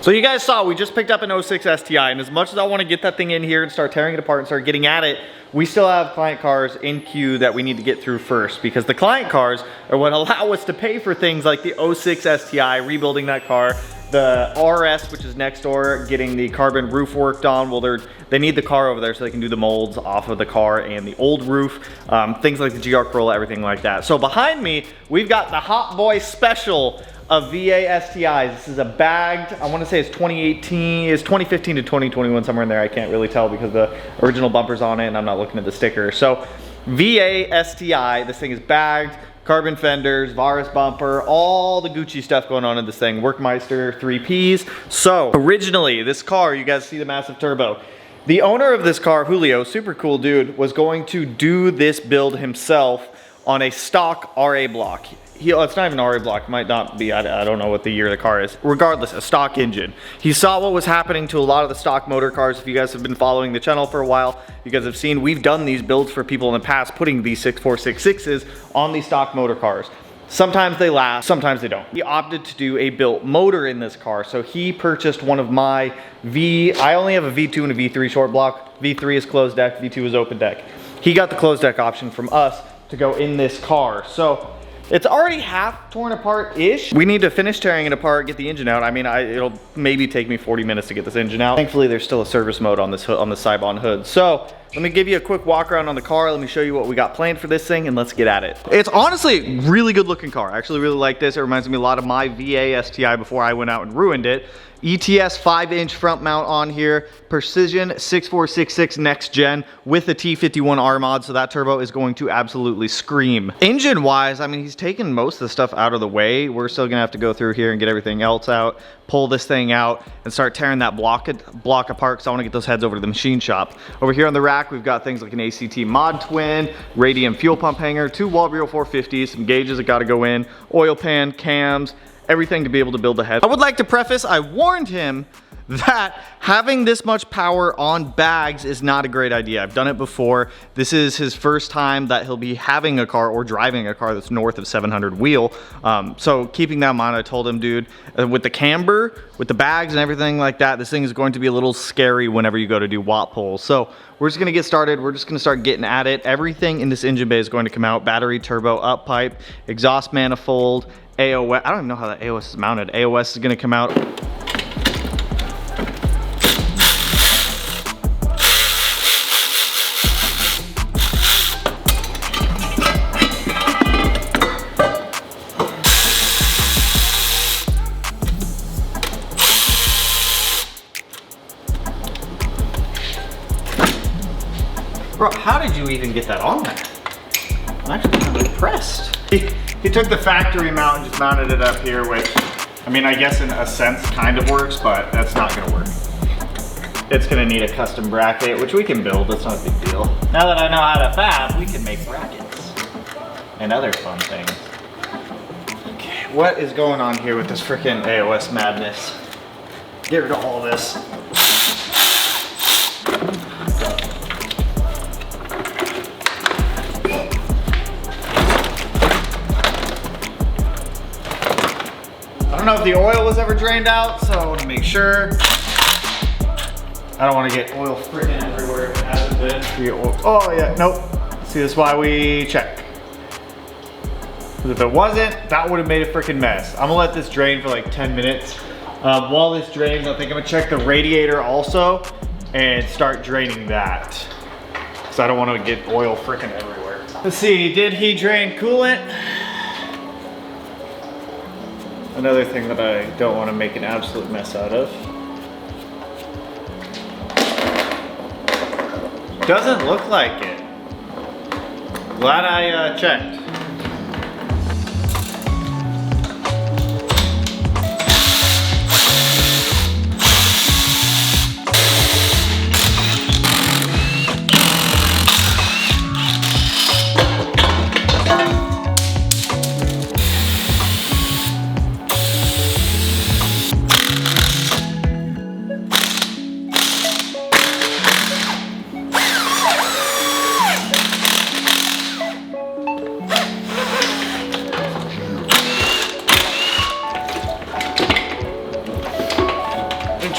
So you guys saw, we just picked up an 06 STI, and as much as I want to get that thing in here and start tearing it apart and start getting at it, we still have client cars in queue that we need to get through first, because the client cars are what allow us to pay for things like the 06 STI, rebuilding that car, the RS, which is next door, getting the carbon roof worked on. Well, they need the car over there so they can do the molds off of the car and the old roof, things like the GR Corolla, everything like that. So behind me, we've got the Hot Boy Special of VA STIs. This is a bagged, I want to say it's 2018, it's 2015 to 2021, somewhere in there. I can't really tell because the original bumper's on it and I'm not looking at the sticker. So VA STI, this thing is bagged, carbon fenders, Wrx bumper, all the Gucci stuff going on in this thing. Workmeister 3Ps. So originally this car, you guys see the massive turbo. The owner of this car, Julio, super cool dude, was going to do this build himself on a stock RA block. It's not even RA block, might not be, I don't know what the year of the car is. Regardless, a stock engine. He saw what was happening to a lot of the stock motor cars. If you guys have been following the channel for a while, you guys have seen we've done these builds for people in the past, putting these 6466s on these stock motor cars. Sometimes they last, sometimes they don't. He opted to do a built motor in this car, so he purchased one of my I only have a V2 and a V3 short block. V3 is closed deck, V2 is open deck. He got the closed deck option from us to go in this car. So it's already half torn apart-ish. We need to finish tearing it apart, get the engine out. I mean, it'll maybe take me 40 minutes to get this engine out. Thankfully, there's still a service mode on this on the Sibon hood. So let me give you a quick walk around on the car. Let me show you what we got planned for this thing, and let's get at it. It's honestly a really good looking car. I actually really like this. It reminds me a lot of my VA STI before I went out and ruined it. ETS 5-inch front mount on here, Precision 6466 next gen with a T51R mod, so that turbo is going to absolutely scream. Engine wise, I mean, he's taken most of the stuff out of the way. We're still gonna have to go through here and get everything else out, pull this thing out and start tearing that block apart, because I want to get those heads over to the machine shop. Over here on the rack, we've got things like an ACT mod twin, radium fuel pump hanger, 2 Walbrio 450s, some gauges that got to go in, oil pan, cams, everything to be able to build a head. I would like to preface, I warned him that having this much power on bags is not a great idea. I've done it before. This is his first time that he'll be having a car or driving a car that's north of 700 wheel. So keeping that in mind, I told him, dude, with the camber, with the bags and everything like that, this thing is going to be a little scary whenever you go to do watt pulls. So we're just gonna get started. We're just gonna start getting at it. Everything in this engine bay is going to come out. Battery, turbo, up pipe, exhaust manifold, AOS, I don't even know how that AOS is mounted. AOS is gonna come out. Bro, how did you even get that on there? I'm actually kind of impressed. He took the factory mount and just mounted it up here, which, I mean, I guess in a sense kind of works, but that's not gonna work. It's gonna need a custom bracket, which we can build, that's not a big deal. Now that I know how to fab, we can make brackets and other fun things. Okay, what is going on here with this freaking AOS madness? Get rid of all of this. I don't know if the oil was ever drained out, so I want to make sure. I don't want to get oil freaking everywhere if it hasn't been. Oh yeah, nope. See, that's why we check. Because if it wasn't, that would have made a freaking mess. I'm gonna let this drain for like 10 minutes. While this drains, I think I'm gonna check the radiator also and start draining that. Because I don't want to get oil freaking everywhere. Let's see, did he drain coolant? Another thing that I don't want to make an absolute mess out of. Doesn't look like it. Glad I checked.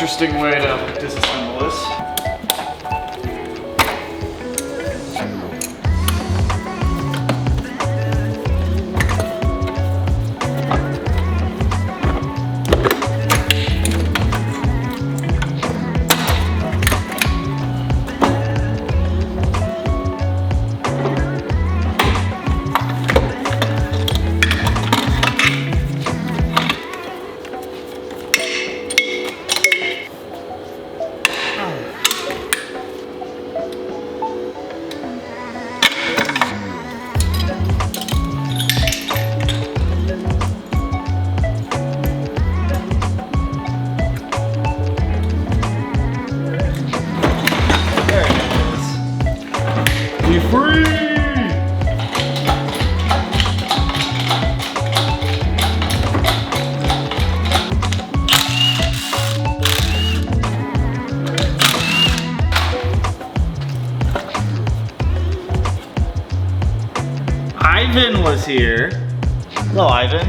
interesting way to disassemble this. Ivan was here. Hello, Ivan.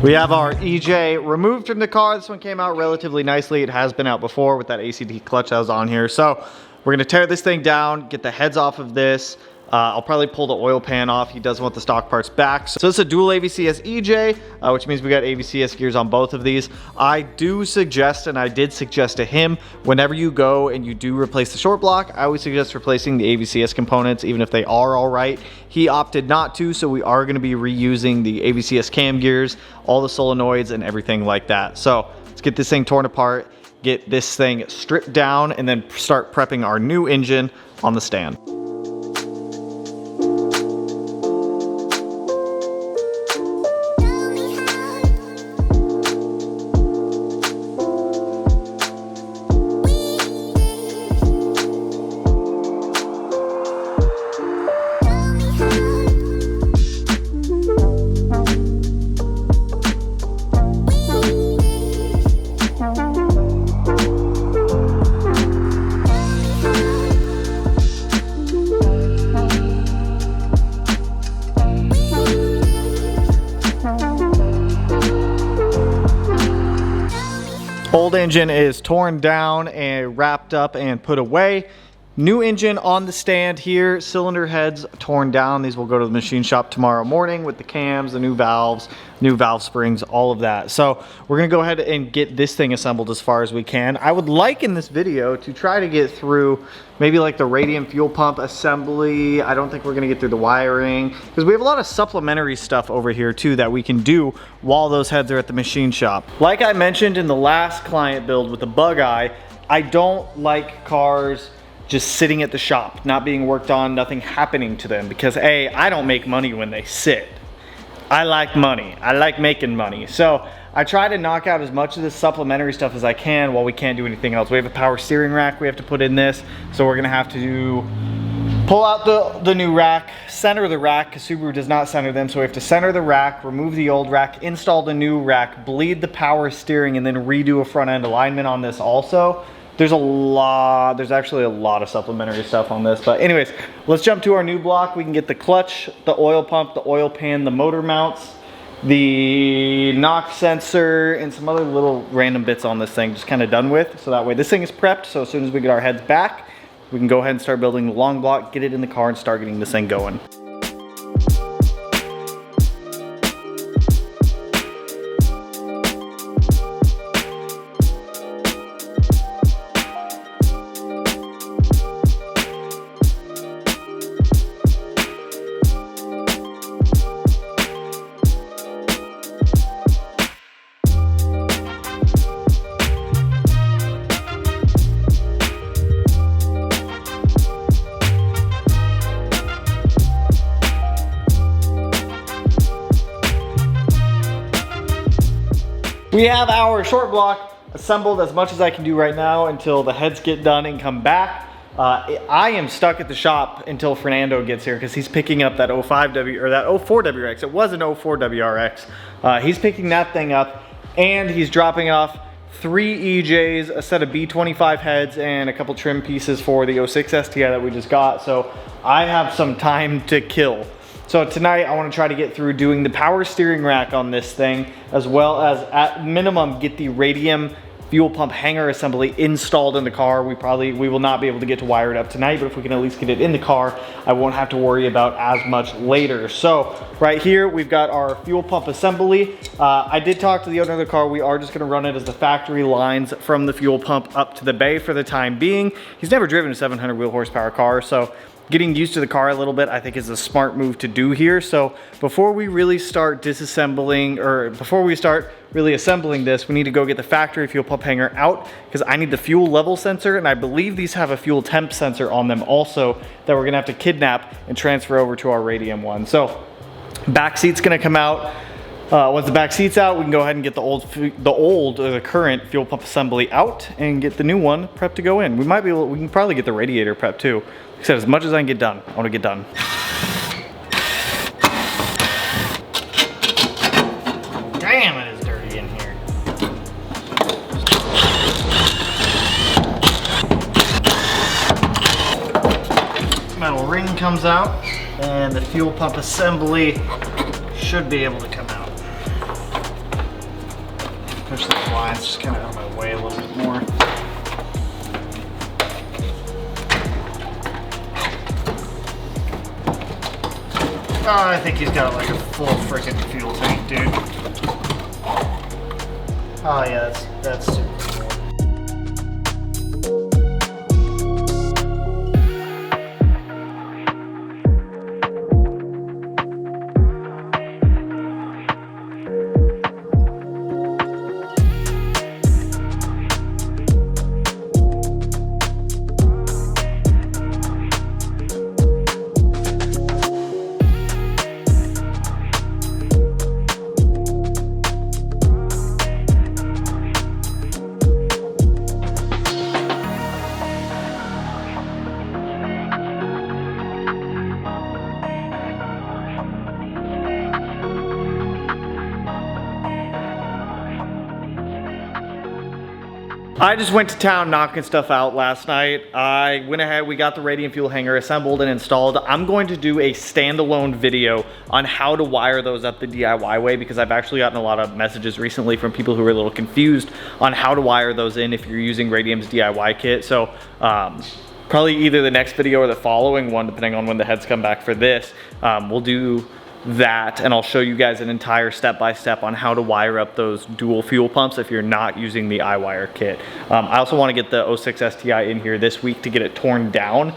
We have our EJ removed from the car. This one came out relatively nicely. It has been out before with that ACT clutch that was on here. So we're gonna tear this thing down, get the heads off of this. I'll probably pull the oil pan off. He doesn't want the stock parts back. So it's a dual AVCS EJ, which means we got AVCS gears on both of these. I do suggest, and I did suggest to him, whenever you go and you do replace the short block, I always suggest replacing the AVCS components, even if they are all right. He opted not to, so we are gonna be reusing the AVCS cam gears, all the solenoids and everything like that. So let's get this thing torn apart, get this thing stripped down, and then start prepping our new engine on the stand. Old engine is torn down and wrapped up and put away. New engine on the stand here, cylinder heads torn down. These will go to the machine shop tomorrow morning with the cams, the new valve springs, all of that. So we're gonna go ahead and get this thing assembled as far as we can. I would like in this video to try to get through maybe like the radium fuel pump assembly. I don't think we're gonna get through the wiring because we have a lot of supplementary stuff over here too that we can do while those heads are at the machine shop. Like I mentioned in the last client build with the bug eye, I don't like cars just sitting at the shop, not being worked on, nothing happening to them, because A, I don't make money when they sit. I like money, I like making money. So I try to knock out as much of this supplementary stuff as I can while we can't do anything else. We have a power steering rack we have to put in this, so we're gonna have to pull out the new rack, center the rack, because Subaru does not center them, so we have to center the rack, remove the old rack, install the new rack, bleed the power steering, and then redo a front end alignment on this also. There's actually a lot of supplementary stuff on this. But anyways, let's jump to our new block. We can get the clutch, the oil pump, the oil pan, the motor mounts, the knock sensor, and some other little random bits on this thing just kind of done with. So that way this thing is prepped. So as soon as we get our heads back, we can go ahead and start building the long block, get it in the car, and start getting this thing going. We have our short block assembled as much as I can do right now until the heads get done and come back. I am stuck at the shop until Fernando gets here because he's picking up that 05W or that 04 WRX. It was an 04 WRX. He's picking that thing up and he's dropping off 3 EJs, a set of B25 heads, and a couple trim pieces for the 06 STI that we just got. So I have some time to kill. So tonight I want to try to get through doing the power steering rack on this thing, as well as at minimum get the radium fuel pump hanger assembly installed in the car. We will not be able to get to wire it up tonight, but if we can at least get it in the car, I won't have to worry about as much later. So right here, we've got our fuel pump assembly. I did talk to the owner of the car. We are just gonna run it as the factory lines from the fuel pump up to the bay for the time being. He's never driven a 700 wheel horsepower car, so getting used to the car a little bit, I think, is a smart move to do here. So before we really start disassembling, or before we start really assembling this, we need to go get the factory fuel pump hanger out, because I need the fuel level sensor, and I believe these have a fuel temp sensor on them also that we're gonna have to kidnap and transfer over to our Radium one. So back seat's gonna come out. Once the back seat's out, we can go ahead and get the current fuel pump assembly out and get the new one prepped to go in. We can probably get the radiator prepped too. Like I said, as much as I can get done, I want to get done. Damn, it is dirty in here. Metal ring comes out, and the fuel pump assembly should be able to come out. Push the lines just kind of out of my way a little bit more. Oh, I think he's got like a full freaking fuel tank, dude. Oh yeah, that's super cool. I just went to town knocking stuff out last night. I went ahead, we got the Radium fuel hanger assembled and installed. I'm going to do a standalone video on how to wire those up the DIY way, because I've actually gotten a lot of messages recently from people who are a little confused on how to wire those in if you're using Radium's DIY kit. So probably either the next video or the following one, depending on when the heads come back for this, we'll do that, and I'll show you guys an entire step-by-step on how to wire up those dual fuel pumps if you're not using the iWire kit. I also want to get the 06 STI in here this week to get it torn down,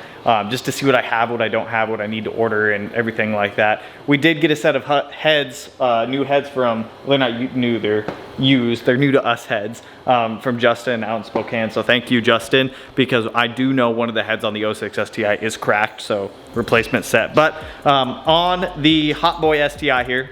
just to see what I have, what I don't have, what I need to order, and everything like that. We did get a set of heads, new heads from, they're not new, they're used, they're new to us heads, from Justin out in Spokane. So thank you, Justin, because I do know one of the heads on the 06 STI is cracked, so replacement set. But on the Hot Boy STI here,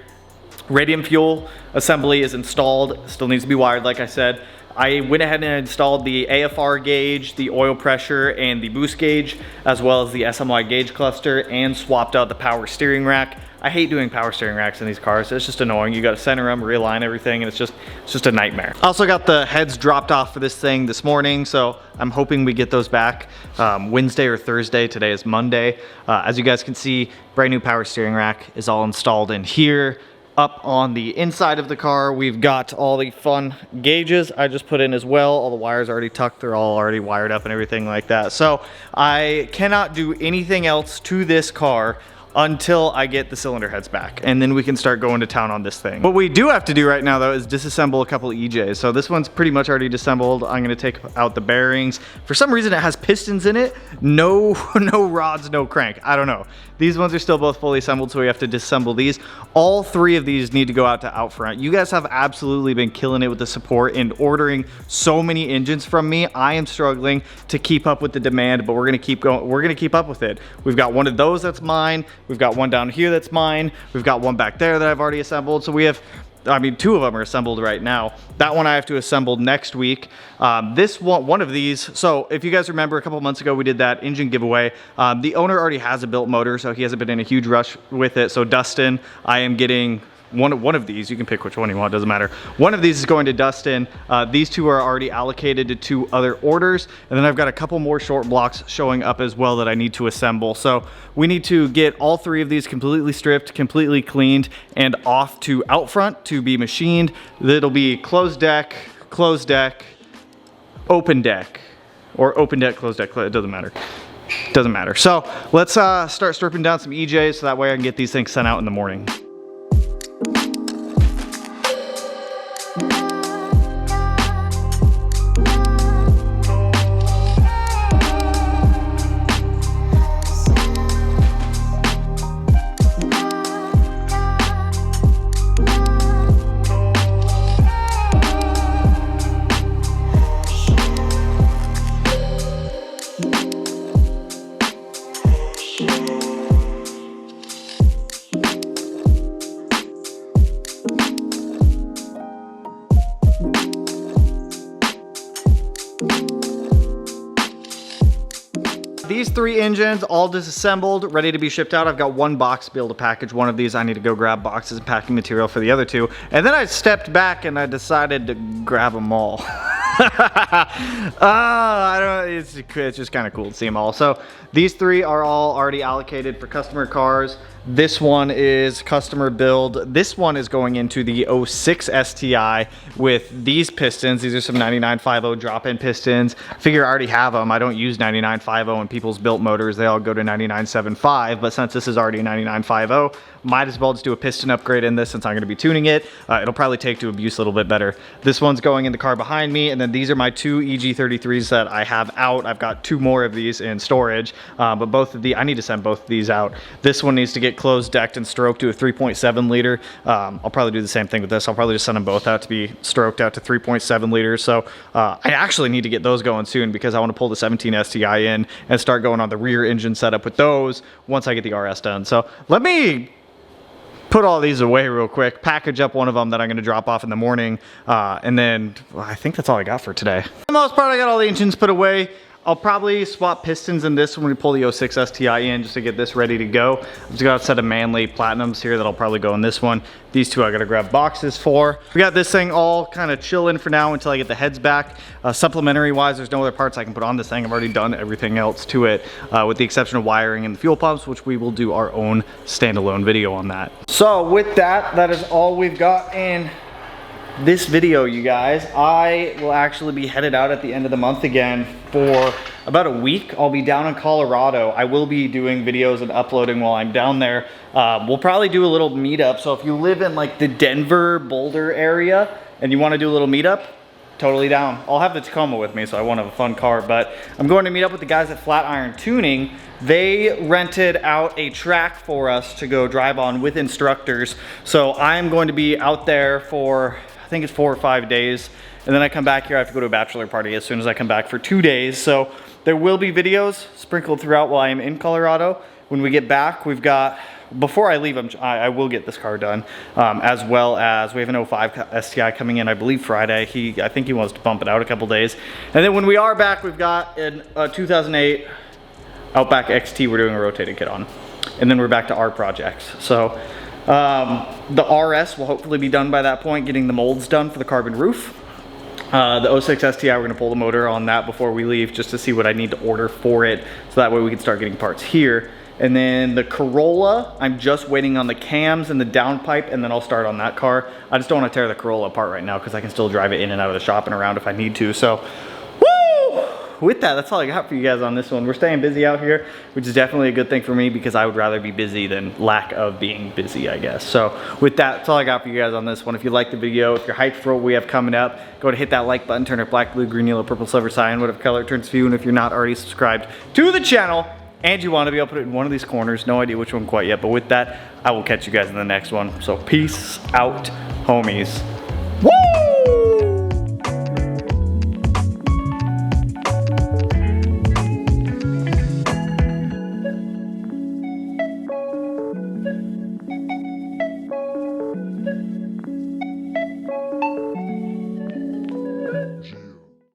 Radium fuel assembly is installed, still needs to be wired like I said. I went ahead and installed the AFR gauge, the oil pressure, and the boost gauge, as well as the SMY gauge cluster, and swapped out the power steering rack. I hate doing power steering racks in these cars. It's just annoying. You got to center them, realign everything, and it's just a nightmare. I also got the heads dropped off for this thing this morning, so I'm hoping we get those back Wednesday or Thursday. Today is Monday. As you guys can see, brand new power steering rack is all installed in here. Up on the inside of the car, we've got all the fun gauges I just put in as well. All the wires already tucked, they're all already wired up and everything like that. So I cannot do anything else to this car until I get the cylinder heads back, and then we can start going to town on this thing. What we do have to do right now though is disassemble a couple of EJs. So this one's pretty much already disassembled. I'm gonna take out the bearings. For some reason it has pistons in it. No rods, no crank. I don't know. These ones are still both fully assembled, so we have to disassemble these. All three of these need to go out to out front. You guys have absolutely been killing it with the support and ordering so many engines from me. I am struggling to keep up with the demand, but we're gonna keep going. We're gonna keep up with it. We've got one of those that's mine. We've got one down here that's mine. We've got one back there that I've already assembled. So we have, I mean, two of them are assembled right now. That one I have to assemble next week. This one of these, so if you guys remember a couple months ago, we did that engine giveaway. The owner already has a built motor, so he hasn't been in a huge rush with it. So Dustin, I am getting one of these. You can pick which one you want, doesn't matter. One of these is going to Dustin. These two are already allocated to two other orders, and then I've got a couple more short blocks showing up as well that I need to assemble. So we need to get all three of these completely stripped, completely cleaned, and off to out front to be machined. It'll be closed deck, open deck. Or open deck, closed deck, it doesn't matter. Doesn't matter. So let's start stripping down some EJs so that way I can get these things sent out in the morning. These 3 engines all disassembled, ready to be shipped out. I've got 1 box to be able to package one of these. I need to go grab boxes and packing material for the other 2. And then I stepped back and I decided to grab them all. I don't know, it's just kind of cool to see them all. So these 3 are all already allocated for customer cars. This one is customer build. This one is going into the 06 STI with these pistons. These are some 9950 drop-in pistons. I figure I already have them. I don't use 9950 in people's built motors. They all go to 9975, but since this is already a 9950, might as well just do a piston upgrade in this since I'm going to be tuning it. It'll probably take to abuse a little bit better. This one's going in the car behind me, and then these are my 2 EG33s that I have out. I've got 2 more of these in storage, but both of the I need to send both of these out. This one needs to get closed, decked, and stroked to a 3.7 liter. I'll probably do the same thing with this. I'll probably just send them both out to be stroked out to 3.7 liters. So I actually need to get those going soon because I want to pull the 17 STI in and start going on the rear engine setup with those once I get the RS done. So let me put all these away real quick, package up one of them that I'm going to drop off in the morning, and then I think that's all I got for today. For the most part, I got all the engines put away. I'll probably swap pistons in this when we pull the 06 STI in just to get this ready to go. I've just got a set of Manly Platinums here that'll probably go in this one. These 2 I gotta grab boxes for. We got this thing all kind of chilling for now until I get the heads back. Supplementary wise, there's no other parts I can put on this thing. I've already done everything else to it, with the exception of wiring and the fuel pumps, which we will do our own standalone video on that. So with that, that is all we've got in this video, you guys. I will actually be headed out at the end of the month again for about a week. I'll be down in Colorado. I will be doing videos and uploading while I'm down there. We'll probably do a little meetup. So if you live in like the Denver, Boulder area and you want to do a little meetup, totally down. I'll have the Tacoma with me, so I won't have a fun car, but I'm going to meet up with the guys at Flatiron Tuning. They rented out a track for us to go drive on with instructors. So I'm going to be out there for, I think it's 4 or 5 days. And then I come back here, I have to go to a bachelor party as soon as I come back for 2 days. So there will be videos sprinkled throughout while I am in Colorado. When we get back, we've got, before I leave, I will get this car done, as well as we have an 05 STI coming in, I believe Friday. I think he wants to bump it out a couple days. And then when we are back, we've got a 2008 Outback XT we're doing a rotated kit on. And then we're back to our projects. So the RS will hopefully be done by that point, getting the molds done for the carbon roof. The 06 STI, we're gonna pull the motor on that before we leave just to see what I need to order for it, so that way we can start getting parts here. And then the Corolla, I'm just waiting on the cams and the downpipe, and then I'll start on that car. I just don't want to tear the Corolla apart right now because I can still drive it in and out of the shop and around if I need to. So, woo! With that, that's all I got for you guys on this one. We're staying busy out here, which is definitely a good thing for me because I would rather be busy than lack of being busy, I guess. So with that, that's all I got for you guys on this one. If you like the video, if you're hyped for what we have coming up, go ahead and hit that like button, turn it black, blue, green, yellow, purple, silver, cyan, whatever color it turns for you. And if you're not already subscribed to the channel and you want to be able to put it in one of these corners, no idea which one quite yet, but with that, I will catch you guys in the next one. So peace out, homies.